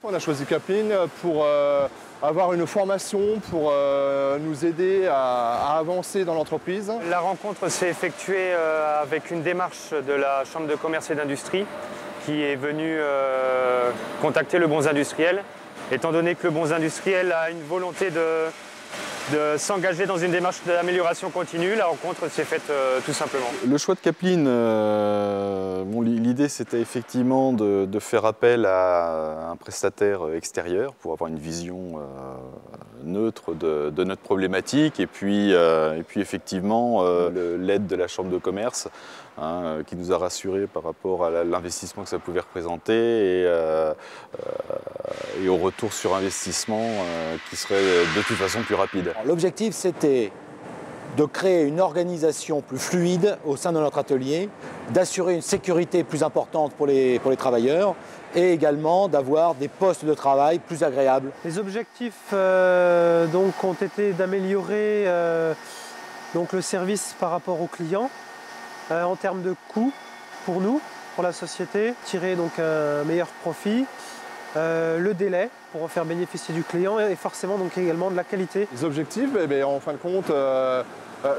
On a choisi Kapline pour avoir une formation, pour nous aider à avancer dans l'entreprise. La rencontre s'est effectuée avec une démarche de la Chambre de commerce et d'industrie qui est venue contacter le Bons Industriels. Étant donné que le Bons Industriels a une volonté de s'engager dans une démarche d'amélioration continue, la rencontre s'est faite tout simplement. Le choix de Kapline, l'idée c'était effectivement de faire appel à un prestataire extérieur pour avoir une vision neutre de notre problématique et puis effectivement l'aide de la Chambre de commerce qui nous a rassurés par rapport à l'investissement que ça pouvait représenter et au retour sur investissement qui serait de toute façon plus rapide. L'objectif, c'était de créer une organisation plus fluide au sein de notre atelier, d'assurer une sécurité plus importante pour les travailleurs et également d'avoir des postes de travail plus agréables. Les objectifs donc, ont été d'améliorer le service par rapport aux clients en termes de coûts pour nous, pour la société, tirer donc un meilleur profit. Le délai pour en faire bénéficier du client et forcément donc également de la qualité. Les objectifs, en fin de compte,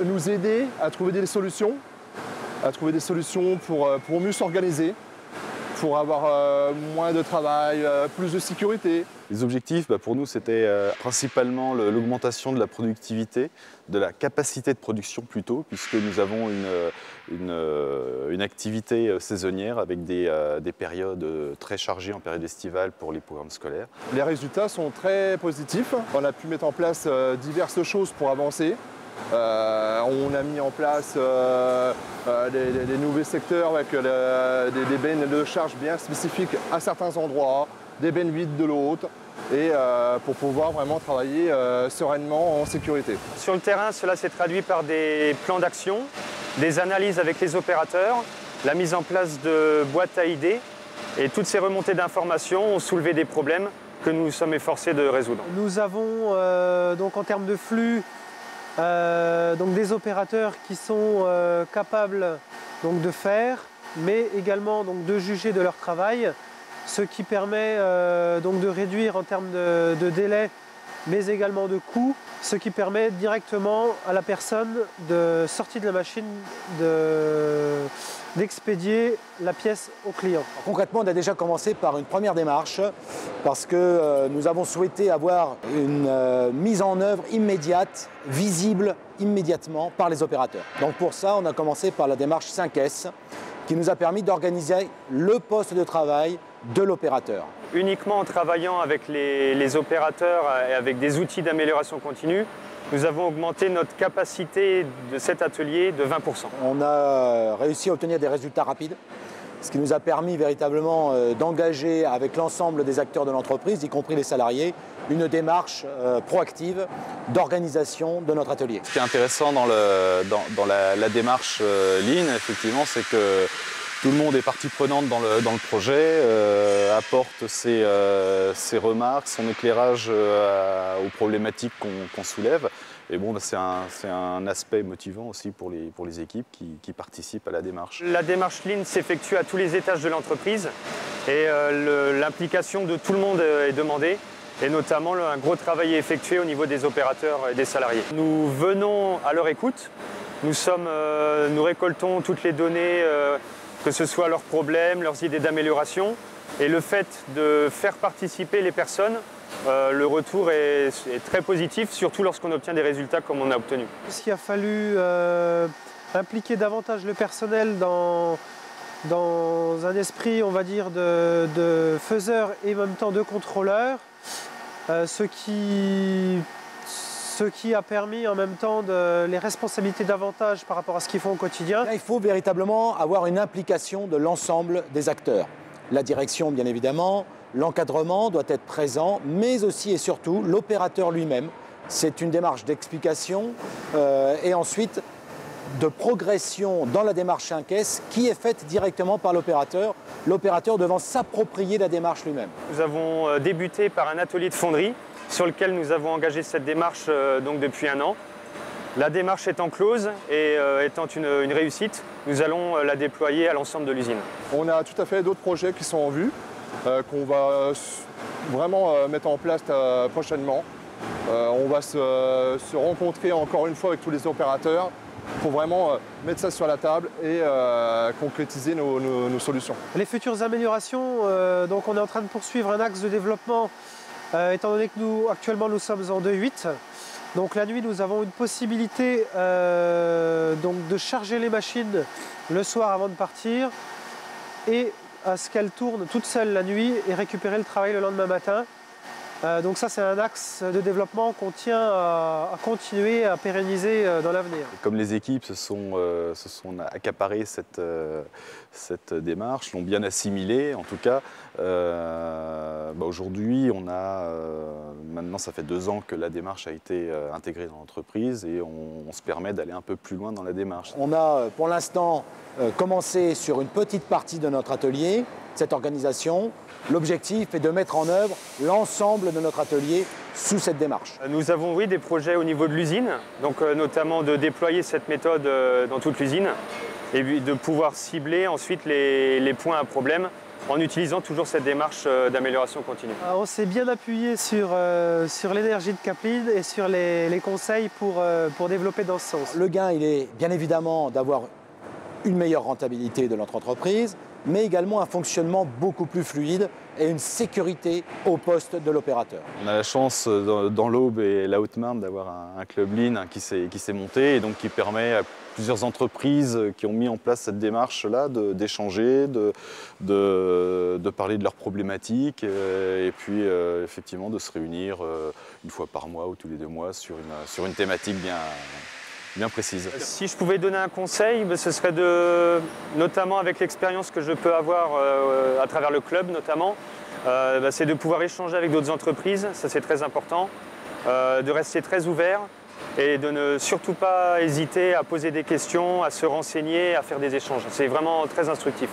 nous aider à trouver des solutions, pour mieux s'organiser, pour avoir moins de travail, plus de sécurité. Les objectifs, pour nous, c'était principalement l'augmentation de la productivité, de la capacité de production plutôt, puisque nous avons une activité saisonnière avec des périodes très chargées en période estivale pour les programmes scolaires. Les résultats sont très positifs. On a pu mettre en place diverses choses pour avancer. On a mis en place des nouveaux secteurs avec des bennes de charge bien spécifiques à certains endroits, des bennes vides de l'autre, et pour pouvoir vraiment travailler sereinement en sécurité. Sur le terrain, cela s'est traduit par des plans d'action, des analyses avec les opérateurs, la mise en place de boîtes à idées, et toutes ces remontées d'informations ont soulevé des problèmes que nous sommes efforcés de résoudre. Nous avons donc en termes de flux donc des opérateurs qui sont capables donc, de faire, mais également donc, de juger de leur travail, ce qui permet donc, de réduire en termes de délai, mais également de coûts, ce qui permet directement à la personne de sortir de la machine d'expédier la pièce au client. Concrètement, on a déjà commencé par une première démarche parce que nous avons souhaité avoir une mise en œuvre immédiate, visible immédiatement par les opérateurs. Donc pour ça, on a commencé par la démarche 5S qui nous a permis d'organiser le poste de travail de l'opérateur. Uniquement en travaillant avec les opérateurs et avec des outils d'amélioration continue, nous avons augmenté notre capacité de cet atelier de 20%. On a réussi à obtenir des résultats rapides, ce qui nous a permis véritablement d'engager avec l'ensemble des acteurs de l'entreprise, y compris les salariés, une démarche proactive d'organisation de notre atelier. Ce qui est intéressant dans la démarche Lean, effectivement, c'est que tout le monde est partie prenante dans le projet, apporte ses remarques, son éclairage aux problématiques qu'on soulève. Et bon, c'est un aspect motivant aussi pour les équipes qui participent à la démarche. La démarche Lean s'effectue à tous les étages de l'entreprise et l'implication de tout le monde est demandée. Et notamment un gros travail est effectué au niveau des opérateurs et des salariés. Nous venons à leur écoute, nous récoltons toutes les données, que ce soit leurs problèmes, leurs idées d'amélioration. Et le fait de faire participer les personnes, le retour est très positif, surtout lorsqu'on obtient des résultats comme on a obtenu. Il a fallu impliquer davantage le personnel dans un esprit, on va dire, de faiseur et en même temps de contrôleur, ce qui a permis en même temps les responsabilités davantage par rapport à ce qu'ils font au quotidien. Il faut véritablement avoir une implication de l'ensemble des acteurs. La direction, bien évidemment, l'encadrement doit être présent, mais aussi et surtout l'opérateur lui-même. C'est une démarche d'explication et ensuite de progression dans la démarche 5S qui est faite directement par l'opérateur devant s'approprier la démarche lui-même. Nous avons débuté par un atelier de fonderie sur lequel nous avons engagé cette démarche donc depuis 1 an. La démarche étant close et étant une réussite, nous allons la déployer à l'ensemble de l'usine. On a tout à fait d'autres projets qui sont en vue. qu'on va vraiment mettre en place prochainement. On va se rencontrer encore une fois avec tous les opérateurs pour vraiment mettre ça sur la table et concrétiser nos solutions. Les futures améliorations, donc on est en train de poursuivre un axe de développement, étant donné que actuellement nous sommes en 2.8. Donc la nuit, nous avons une possibilité donc de charger les machines le soir avant de partir et à ce qu'elles tournent toutes seules la nuit et récupérer le travail le lendemain matin. Donc ça, c'est un axe de développement qu'on tient à continuer à pérenniser dans l'avenir. Comme les équipes se sont accaparées cette démarche, l'ont bien assimilée en tout cas, aujourd'hui, maintenant ça fait 2 ans que la démarche a été intégrée dans l'entreprise et on se permet d'aller un peu plus loin dans la démarche. On a pour l'instant commencé sur une petite partie de notre atelier, cette organisation. L'objectif est de mettre en œuvre l'ensemble de notre atelier sous cette démarche. Nous avons des projets au niveau de l'usine, donc notamment de déployer cette méthode dans toute l'usine et de pouvoir cibler ensuite les points à problème en utilisant toujours cette démarche d'amélioration continue. On s'est bien appuyé sur l'énergie de Kapline et sur les conseils pour développer dans ce sens. Le gain, il est bien évidemment d'avoir une meilleure rentabilité de notre entreprise, mais également un fonctionnement beaucoup plus fluide et une sécurité au poste de l'opérateur. On a la chance dans l'Aube et la Haute-Marne d'avoir un club Lean qui s'est monté et donc qui permet à plusieurs entreprises qui ont mis en place cette démarche-là d'échanger, de parler de leurs problématiques et puis effectivement de se réunir une fois par mois ou tous les 2 mois sur une thématique bien précise. Si je pouvais donner un conseil, ce serait notamment avec l'expérience que je peux avoir à travers le club notamment, c'est de pouvoir échanger avec d'autres entreprises, ça c'est très important, de rester très ouvert et de ne surtout pas hésiter à poser des questions, à se renseigner, à faire des échanges. C'est vraiment très instructif.